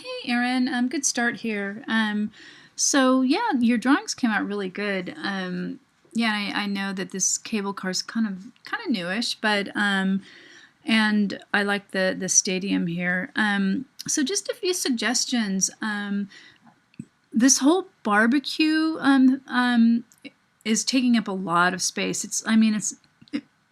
Hey Erin, good start here. So yeah, your drawings came out really good. Yeah, I know that this cable car is kind of newish, but and I like the stadium here. So just a few suggestions. This whole barbecue is taking up a lot of space. It's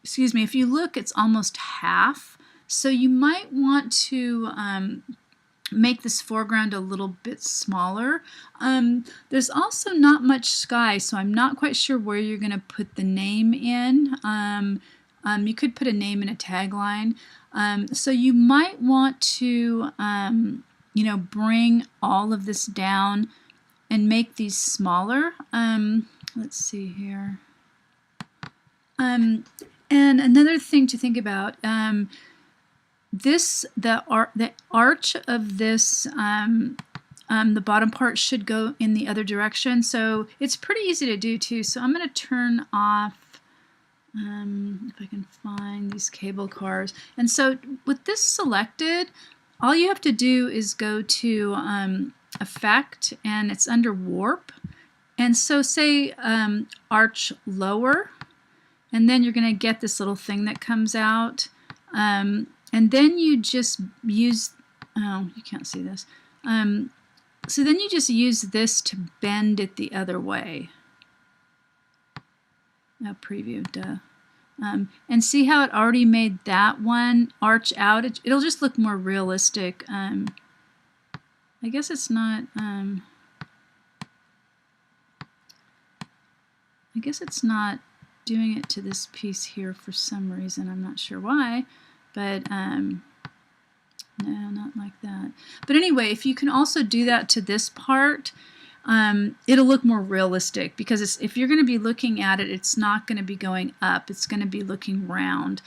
excuse me. If you look, it's almost half. So you might want to make this foreground a little bit smaller. There's also not much sky, so I'm not quite sure where you're going to put the name in. You could put a name in a tagline. So you might want to, bring all of this down and make these smaller. Let's see here. And another thing to think about. The arch of this, the bottom part should go in the other direction. So it's pretty easy to do too. So I'm going to turn off, if I can find these cable cars. And so with this selected, all you have to do is go to Effect, and it's under Warp. And so say arch lower, and then you're going to get this little thing that comes out. And then you just use, oh, you can't see this. So then you just use this to bend it the other way. Preview, duh. And see how it already made that one arch out? It'll just look more realistic. I guess it's not, I guess it's not doing it to this piece here for some reason. I'm not sure why. But no, not like that. But anyway, if you can also do that to this part, it'll look more realistic, because if you're going to be looking at it, it's not going to be going up. It's going to be looking round,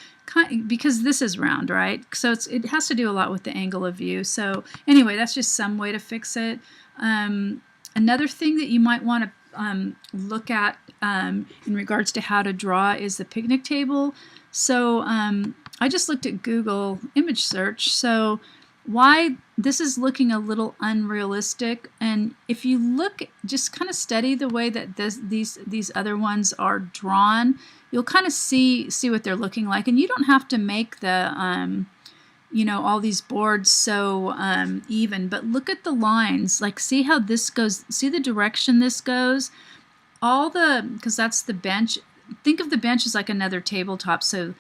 because this is round, right? So it has to do a lot with the angle of view. So anyway, that's just some way to fix it. Another thing that you might want to look at in regards to how to draw is the picnic table. So I just looked at Google image search, so why this is looking a little unrealistic. And if you look, just kind of study the way that these other ones are drawn, you'll kind of see what they're looking like. And you don't have to make the all these boards so even, but look at the lines. Like, see how this goes, see the direction this goes, because that's the bench. Think of the bench as like another tabletop, so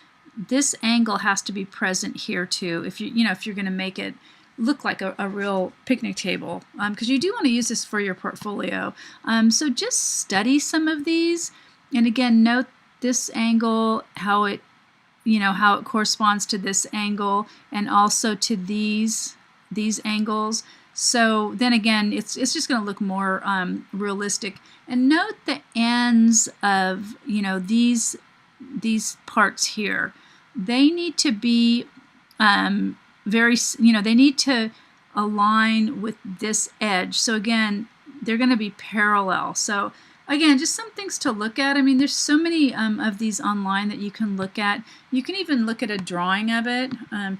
this angle has to be present here too, if you're going to make it look like a real picnic table, because you do want to use this for your portfolio. So just study some of these, and again, note this angle, how it corresponds to this angle, and also to these angles. So then again, it's just going to look more realistic. And note the ends of these parts here. They need to be they need to align with this edge. So again, they're going to be parallel. So again, just some things to look at. I mean, there's so many of these online that you can look at. You can even look at a drawing of it,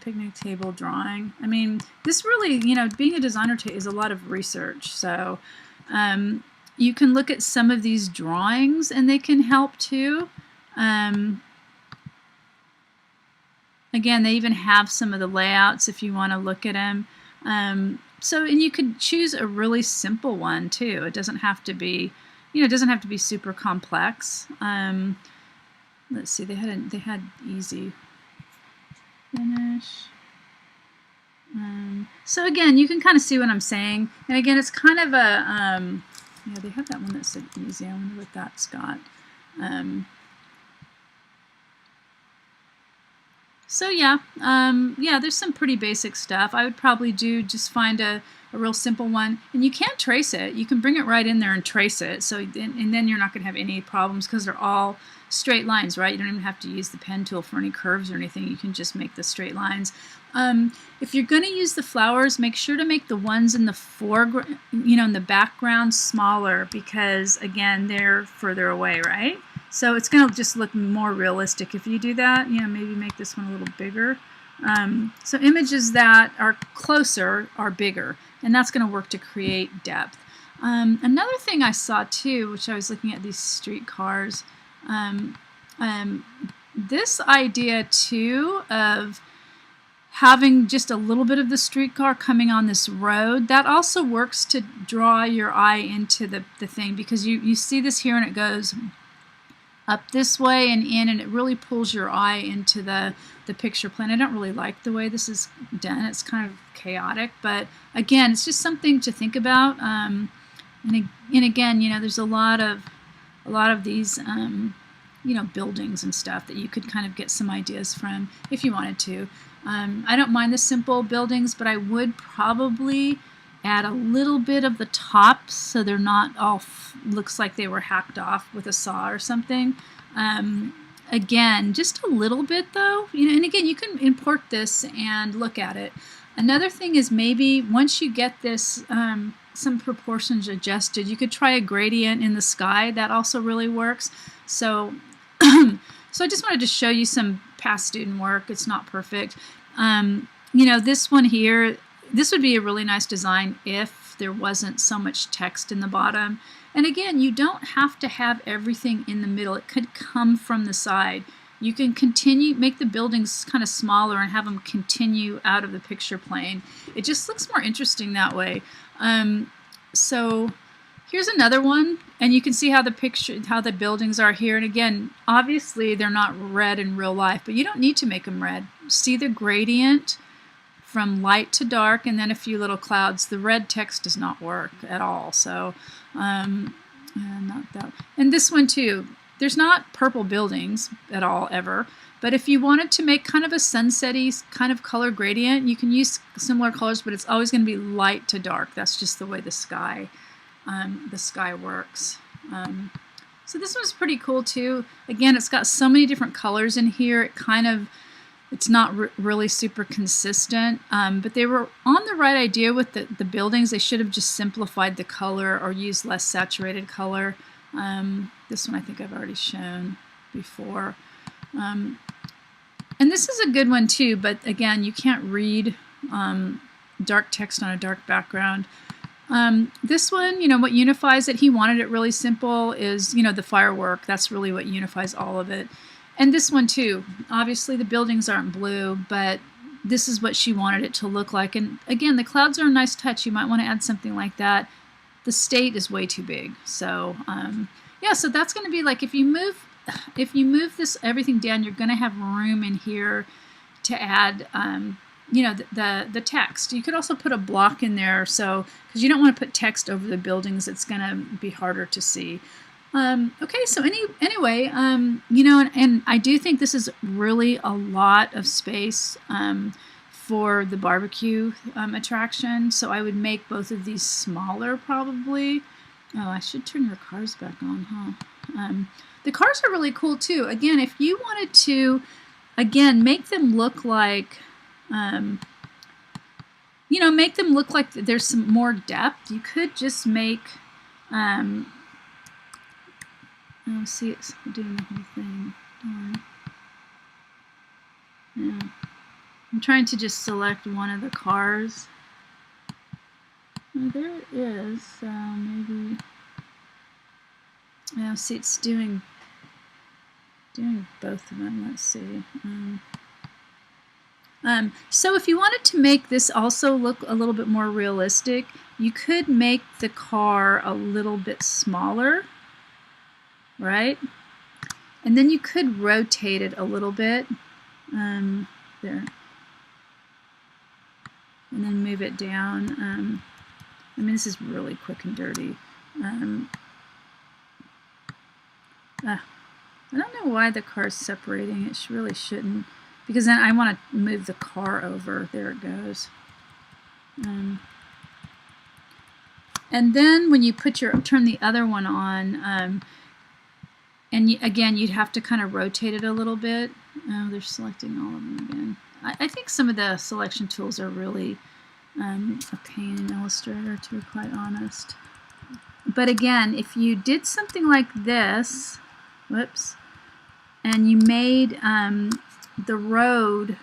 picnic table drawing. I mean, this really, being a designer is a lot of research. So you can look at some of these drawings, and they can help too. Again, they even have some of the layouts if you want to look at them. And you could choose a really simple one too. It doesn't have to be, it doesn't have to be super complex. Let's see, they had easy finish. So again, you can kind of see what I'm saying. And again, it's kind of a, they have that one that said easy. I wonder what that's got. So yeah, there's some pretty basic stuff. I would probably just find a real simple one, and you can trace it. You can bring it right in there and trace it. So and then you're not going to have any problems, because they're all straight lines, right? You don't even have to use the pen tool for any curves or anything. You can just make the straight lines. If you're going to use the flowers, make sure to make the ones in the foreground, in the background, smaller, because again, they're further away, right? So it's going to just look more realistic if you do that. Maybe make this one a little bigger. So images that are closer are bigger, and that's going to work to create depth. Another thing I saw too, which I was looking at these streetcars, this idea too of having just a little bit of the streetcar coming on this road, that also works to draw your eye into the thing, because you see this here and it goes up this way and in, and it really pulls your eye into the picture plane. I don't really like the way this is done. It's kind of chaotic, but again, it's just something to think about. And again, you know, there's a lot of these you know, buildings and stuff that you could kind of get some ideas from if you wanted to. I don't mind the simple buildings, but I would probably add a little bit of the tops so they're not all looks like they were hacked off with a saw or something. Again, just a little bit though, you know, and again, you can import this and look at it. Another thing is, maybe once you get this some proportions adjusted, you could try a gradient in the sky. That also really works. So so I just wanted to show you some past student work. It's not perfect. You know, this one here, this would be a really nice design if there wasn't so much text in the bottom. And again, you don't have to have everything in the middle. It could come from the side. You can continue, make the buildings kind of smaller and have them continue out of the picture plane. It just looks more interesting that way. So here's another one, and you can see how the buildings are here. And again, obviously they're not red in real life, but you don't need to make them red. See the gradient from light to dark, and then a few little clouds. The red text does not work at all. So, not that. And this one too. There's not purple buildings at all ever, but if you wanted to make kind of a sunset-y kind of color gradient, you can use similar colors, but it's always going to be light to dark. That's just the way the sky works. So this one's pretty cool too. Again, it's got so many different colors in here. It's not really super consistent, but they were on the right idea with the buildings. They should have just simplified the color or used less saturated color. This one I think I've already shown before. And this is a good one too, but again, you can't read dark text on a dark background. This one, you know, what unifies it, he wanted it really simple, is, you know, the firework. That's really what unifies all of it. And this one too, obviously the buildings aren't blue, but this is what she wanted it to look like. And again, the clouds are a nice touch. You might want to add something like that. The state is way too big. So yeah, so that's going to be like, if you move this everything down, you're going to have room in here to add you know, the text. You could also put a block in there, so because you don't want to put text over the buildings, it's going to be harder to see. Okay, so anyway, you know, and I do think this is really a lot of space for the barbecue attraction, so I would make both of these smaller probably. Oh, I should turn your cars back on, huh? The cars are really cool too. Again, if you wanted to, again, make them look like, you know, make them look like there's some more depth, you could just make, oh, see, it's doing the whole thing. Yeah. I'm trying to just select one of the cars. Oh, there it is. Maybe. Yeah, see, it's doing both of them. Let's see. So if you wanted to make this also look a little bit more realistic, you could make the car a little bit smaller, right? And then you could rotate it a little bit, there, and then move it down. I mean, this is really quick and dirty. I don't know why the car's separating. It really shouldn't, because then I want to move the car over. There it goes. And then when you turn the other one on, and again, you'd have to kind of rotate it a little bit. Oh, they're selecting all of them again. I think some of the selection tools are really a pain in Illustrator, to be quite honest. But again, if you did something like this, whoops, and you made the road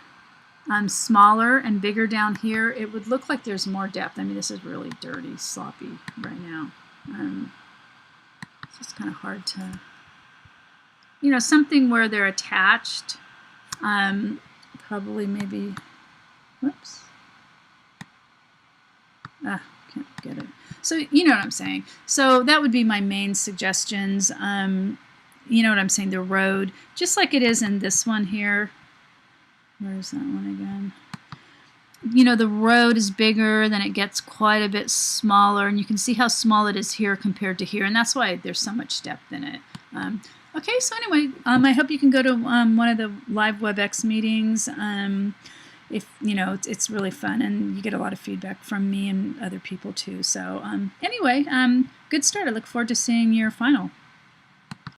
smaller and bigger down here, it would look like there's more depth. I mean, this is really dirty, sloppy right now. It's just kind of hard to, you know, something where they're attached. Probably maybe, whoops. Can't get it. So you know what I'm saying. So that would be my main suggestions. You know what I'm saying, the road, just like it is in this one here. Where's that one again? You know, the road is bigger, then it gets quite a bit smaller, and you can see how small it is here compared to here, and that's why there's so much depth in it. Okay, so anyway, I hope you can go to one of the live WebEx meetings. If you know, it's really fun, and you get a lot of feedback from me and other people too. So anyway, good start. I look forward to seeing your final.